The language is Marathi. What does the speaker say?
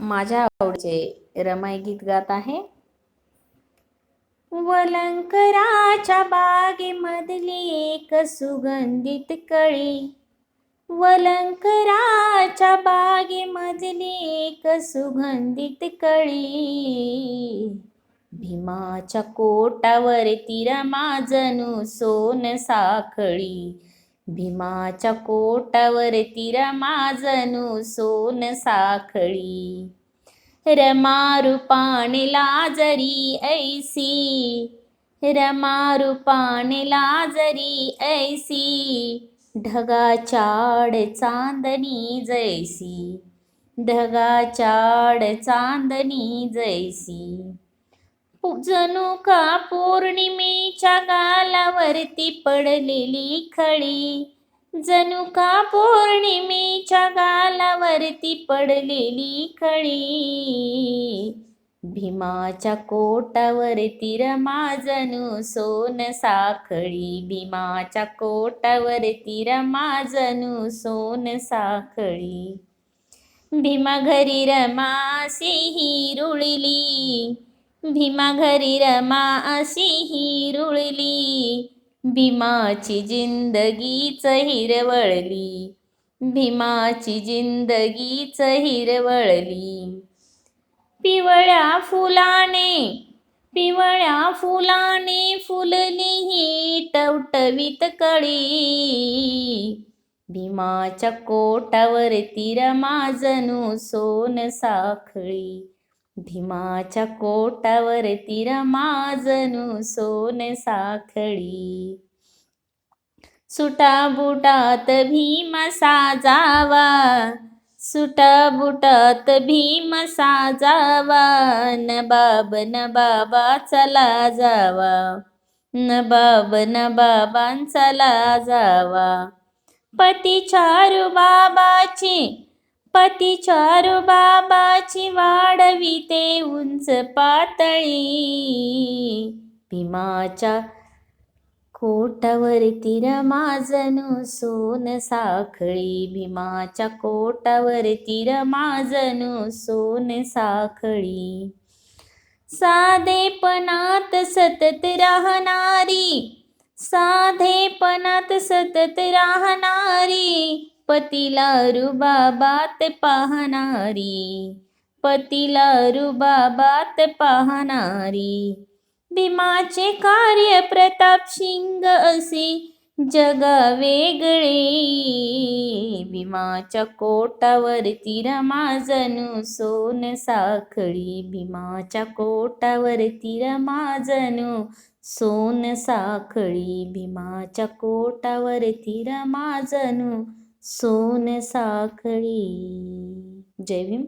माझ्या आवडीचे रमाई गीत गात आहे. वलंकराच्या बागेमधली एक सुगंधित कळी, वलंकराच्या बागेमधली एक सुगंधित कळी, भीमाच्या कोटावरती रमा जणू सोन साखळी, भीमाच्या कोटावरती रमा जणू सोन साखळी. रमा रूपाने लाजरी ऐसी, रमा रूपाने लाजरी ऐसी, ढगाच्या आड चांदणी जैसी, ढगाच्या आड चांदणी जैसी. जणू का पौर्णिमेच्या गालावरती पडलेली खळी, जणू का पौर्णिमेच्या गालावरती पडलेली खळी, भीमाच्या कोटावरती रमा जणू सोन साखळी, भीमाच्या कोटावरती रमा जणू सोन साखळी. भीमा घरी रमा अशी हिरुळली, भीमा घरी रमा अशी हिरुळली, भीमाची जिंदगीच हिरवळली, भीमाची जिंदगीच हिरवळली. पिवळ्या फुलाने, पिवळ्या फुलाने फुलली ही टवटवीत कळी, भीमाच्या कोटावरती रमा जणू सोन साखळी, भीमाच्या कोटावरती रमा जणू सोन साखळी. सुटाबुटात भीम साजावा, सुटाबुटात भीम साजावा, नबाब नबाबा चला जावा, नबाब नबाबां चला जावा. पतीच्या बाबाची, पतीच्या बाबाची वाढविते उंच पातळी, भीमाच्या कोटावरती रमा जणू सोन साखळी, भीमाच्या कोटावरती रमा जणू सोन साखळी. साधेपणात सतत राहणारी, साधेपणात सतत राहणारी, पतीला रुबाबात पाहणारी, पतीला रुबाबात पाहणारी. भीमाचे कार्य प्रताप सिंग असे जगा वेगळे, भीमाच्या कोटावरती रमा जणू सोन साखळी, भीमाच्या कोटावरती रमा जणू सोन साखळी, भीमाच्या कोटावरती रमा जणू सोन साखळी. जय भीम.